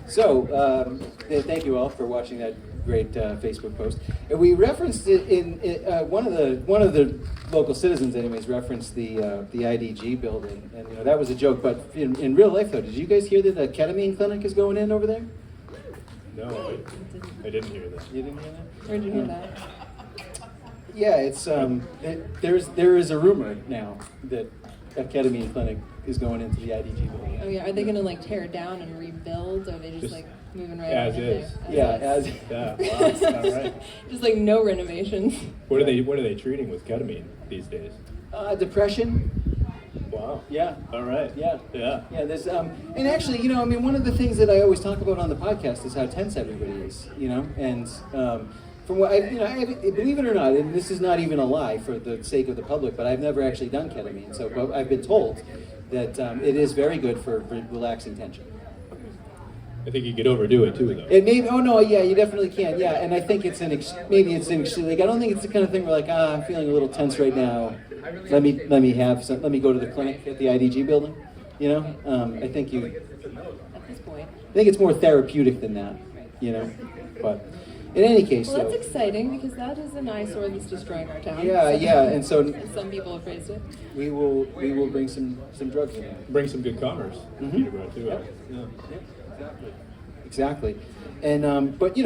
So, thank you all for watching that great Facebook post. And we referenced it in one of the local citizens, anyways, referenced the IDG building, and that was a joke. But in real life, though, did you guys hear that the ketamine clinic is going in over there? No, I didn't hear that. You didn't hear that? Where'd you hear that? Yeah, it's there is a rumor now that a ketamine clinic is going into the IDG building. Oh yeah, are they gonna like tear it down and rebuild, or are they just like moving right as on in is? there? Yeah, wow, that's not right. Just like no renovations. What are they treating with ketamine these days? Depression. Wow. Yeah. All right. Yeah. Yeah. Yeah. There's and actually, one of the things that I always talk about on the podcast is how tense everybody is. And from what I believe it or not, and this is not even a lie for the sake of the public, but I've never actually done ketamine, so but I've been told that it is very good for relaxing tension. I think you could overdo it too, though. It may. Oh no, yeah, you definitely can. Yeah, and I think it's maybe it's an like I don't think it's the kind of thing where like I'm feeling a little tense right now. Let me go to the clinic at the IDG building. I think At this point. I think it's more therapeutic than that. But in any case, well, that's exciting because that is an eyesore that's destroying our town. Yeah, and so as some people have phrased it. We will bring some drugs in. Bring some good commerce. Mm-hmm. Peterborough too. Yep. Yeah. Exactly. And but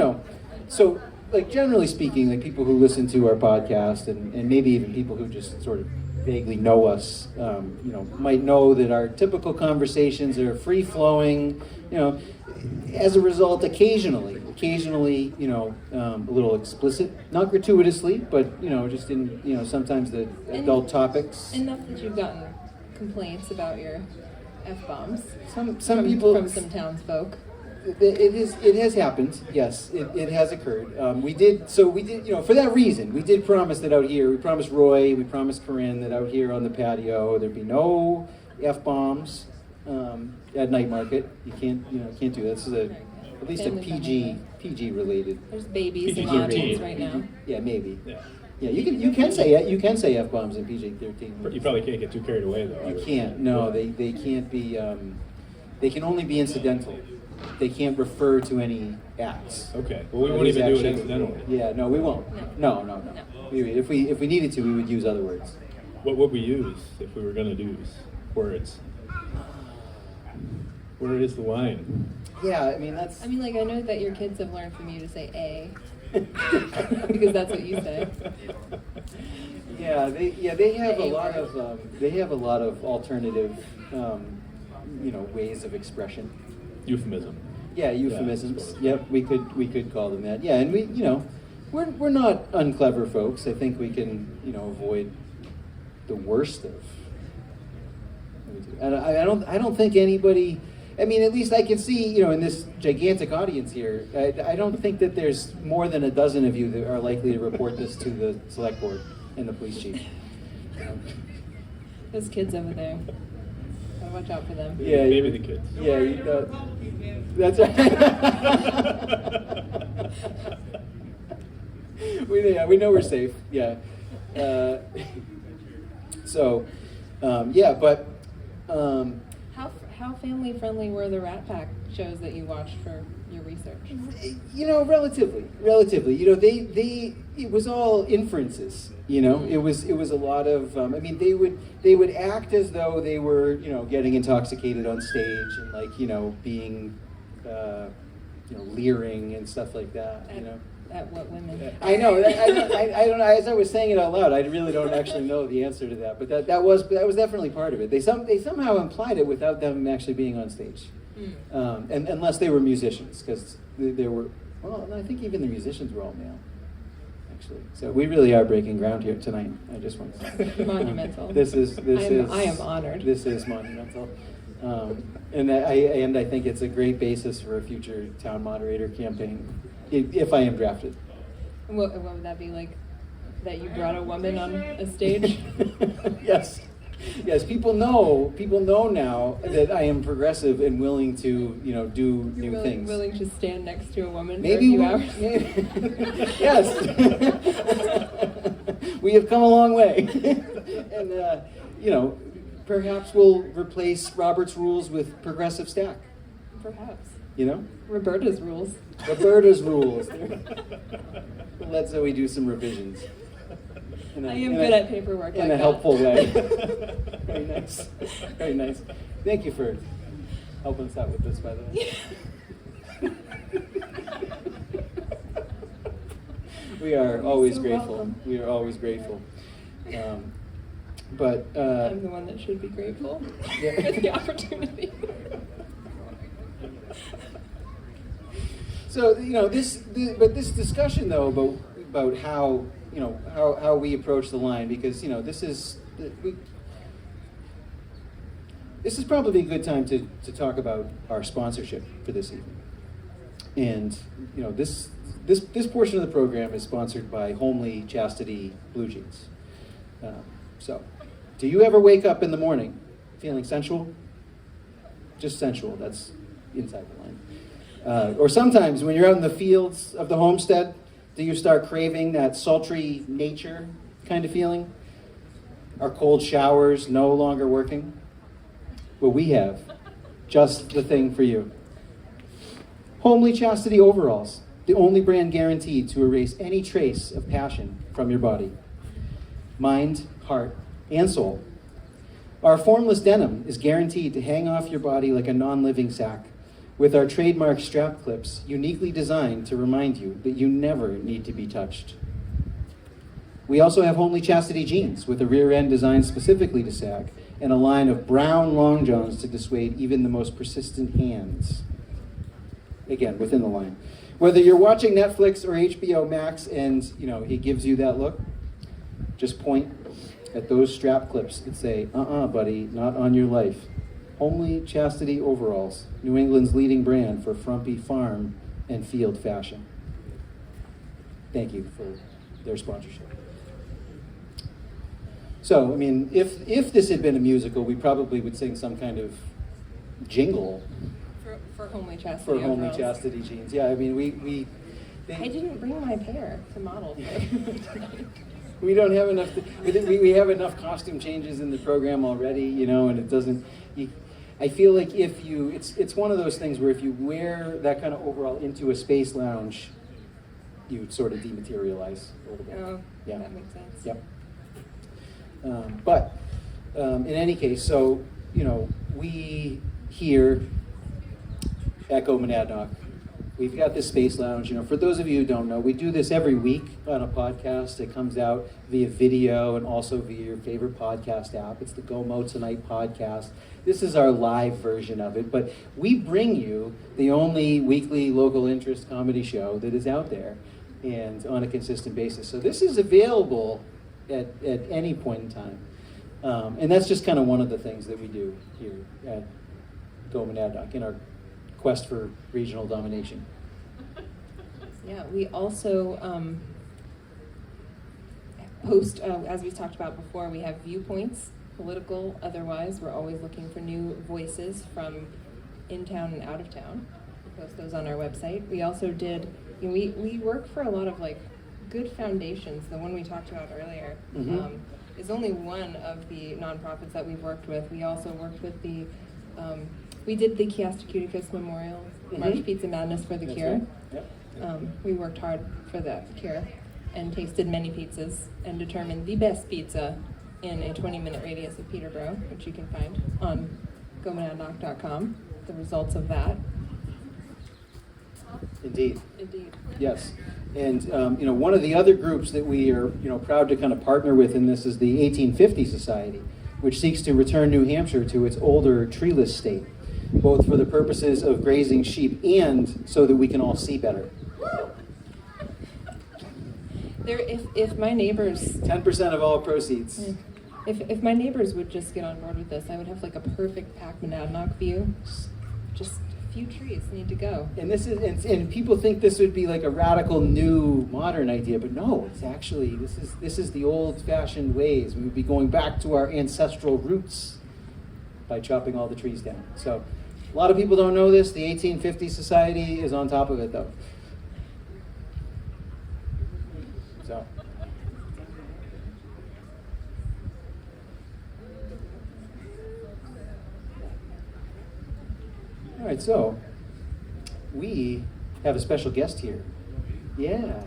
so like generally speaking, like people who listen to our podcast and maybe even people who just sort of vaguely know us, might know that our typical conversations are free flowing. As a result, occasionally, a little explicit, not gratuitously, but just in sometimes the adult topics. Enough that you've gotten complaints about your F-bombs. Some people from some townsfolk. It has happened. Yes, it has occurred. We did for that reason. We did promise that out here. We promised Roy. We promised Corinne that out here on the patio there'd be no F-bombs at night market. You can't do that. This is at least Family a PG related. There's babies and PG-13. audience right now. Yeah, maybe. Yeah. Yeah, you can say F-bombs in PG-13. You probably can't get too carried away, though. You can't. No, they can't be. They can only be incidental. They can't refer to any acts. Okay. Well, we won't even do it incidentally. Yeah. No, we won't. No. If we needed to, we would use other words. What would we use if we were going to use words? Where is the line? Yeah, that's. I know that your kids have learned from you to say A, because that's what you say. Yeah, they have a lot of alternative, ways of expression. Euphemism. Yeah, euphemisms. Yeah, Yep, we could call them that. Yeah, and we're not unclever folks. I think we can avoid the worst of. And I don't think anybody. At least I can see, in this gigantic audience here, I don't think that there's more than a dozen of you that are likely to report this to the select board and the police chief. Those kids over there. Gotta watch out for them. Yeah, maybe the kids. Yeah, that's right. we know we're safe. Yeah. But. How family friendly were the Rat Pack shows that you watched for your research? Relatively. It was all inferences. It was a lot of. They would act as though they were getting intoxicated on stage and being leering and stuff like that. At what women? I know. I don't know. As I was saying it out loud, I really don't actually know the answer to that. But that was definitely part of it. They somehow implied it without them actually being on stage, and unless they were musicians, because there were. Well, I think even the musicians were all male, actually. So we really are breaking ground here tonight. I just want to say. Monumental. I am honored. This is monumental. And I think it's a great basis for a future town moderator campaign, if I am drafted. What would that be like? That you brought a woman on a stage? Yes. People know now that I am progressive and willing to, do new things. Willing to stand next to a woman Maybe for a few hours? Yes. We have come a long way, and perhaps we'll replace Robert's rules with progressive stack. Perhaps. You know? Roberta's rules. Roberta's rules. Let Zoe do some revisions. I am good at paperwork. In a helpful way. Very nice. Very nice. Thank you for helping us out with this, by the way. We are always so grateful. welcome. We are always grateful. But I'm the one that should be grateful Yeah. for the opportunity. So this discussion though about how how we approach the line, because this is probably a good time to talk about our sponsorship for this evening. And this portion of the program is sponsored by Homely Chastity Blue Jeans. So, do you ever wake up in the morning feeling sensual? Just sensual. That's inside the line. Or sometimes when you're out in the fields of the homestead, do you start craving that sultry nature kind of feeling? Are cold showers no longer working? Well, we have just the thing for you. Homely Chastity Overalls, the only brand guaranteed to erase any trace of passion from your body, mind, heart, and soul. Our formless denim is guaranteed to hang off your body like a non-living sack, with our trademark strap clips uniquely designed to remind you that you never need to be touched. We also have Homely Chastity jeans with a rear end designed specifically to sag, and a line of brown long johns to dissuade even the most persistent hands. Again, within the line. Whether you're watching Netflix or HBO Max and he gives you that look, just point at those strap clips and say, buddy, not on your life. Homely Chastity Overalls, New England's leading brand for frumpy farm and field fashion. Thank you for their sponsorship. So, I mean, if this had been a musical, we probably would sing some kind of jingle For Homely Chastity for Homely Overalls. Chastity jeans. Yeah, I mean, I didn't bring my pair to model for. we don't have enough. We have enough costume changes in the program already, and it doesn't. I feel like it's one of those things where if you wear that kind of overall into a space lounge, you sort of dematerialize a little bit. Oh, Yeah. that makes sense. Yep. But in any case, so we here at Go Monadnock, we've got this space lounge. For those of you who don't know, we do this every week on a podcast. It comes out via video and also via your favorite podcast app. It's the Go Mo Tonight podcast. This is our live version of it, but we bring you the only weekly local interest comedy show that is out there and on a consistent basis. So this is available at any point in time. And that's just kind of one of the things that we do here at Go Monadnock in our quest for regional domination. Yeah, we also post, as we talked about before, we have viewpoints, political, otherwise. We're always looking for new voices from in town and out of town. We post those on our website. We also did, we work for a lot of good foundations. The one we talked about earlier is only one of the nonprofits that we've worked with. We also worked with we did the Chiastacuticus Memorial March Pizza Madness for the That's Cure. right. Yep. We worked hard for the Cure and tasted many pizzas and determined the best pizza in a 20-minute radius of Peterborough, which you can find on gomonadnock.com, the results of that. Indeed. Indeed. Yes. And one of the other groups that we are proud to kind of partner with in this is the 1850 Society, which seeks to return New Hampshire to its older treeless state, both for the purposes of grazing sheep and so that we can all see better. If my neighbors 10% of all proceeds. if my neighbors would just get on board with this, I would have a perfect Pac Monadnock view. Just a few trees need to go. And this is and people think this would be a radical new modern idea, but no, it's actually this is the old-fashioned ways. We would be going back to our ancestral roots by chopping all the trees down. So a lot of people don't know this. The 1850 Society is on top of it, though. So. All right, so we have a special guest here. Yeah.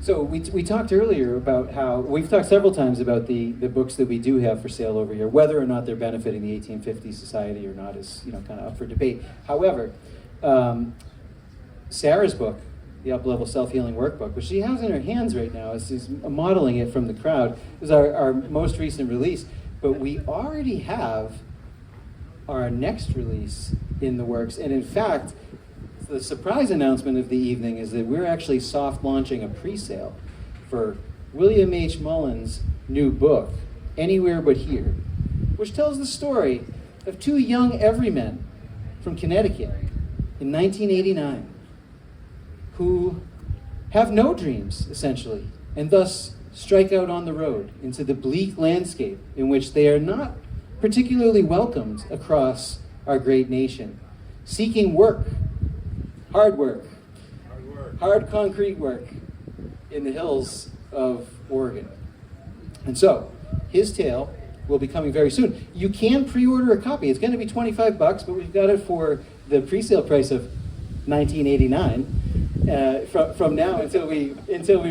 So we talked earlier about how, we've talked several times about the books that we do have for sale over here. Whether or not they're benefiting the 1850s Society or not is, kind of up for debate. However, Sarah's book, the Up-Level Self-Healing Workbook, which she has in her hands right now, is modeling it from the crowd, is our most recent release. But we already have our next release in the works. And in fact, the surprise announcement of the evening is that we're actually soft launching a pre-sale for William H. Mullen's new book, Anywhere But Here, which tells the story of two young everymen from Connecticut in 1989 who have no dreams, essentially, and thus strike out on the road into the bleak landscape in which they are not particularly welcomed across our great nation, seeking work, hard concrete work in the hills of Oregon. And so, his tale will be coming very soon. You can pre-order a copy. It's going to be $25, but we've got it for the pre-sale price of $19.89 from now until we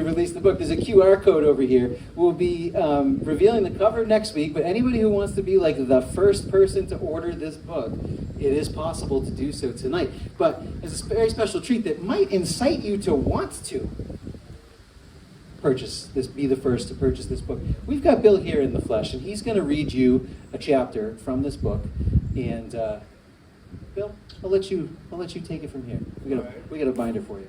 release the book. There's a QR code over here. We'll be revealing the cover next week, but anybody who wants to be like the first person to order this book, it is possible to do so tonight. But as a very special treat that might incite you to want to purchase this, be the first to purchase this book, we've got Bill here in the flesh, and he's going to read you a chapter from this book. And Bill, I'll let you take it from here. We got a binder for you.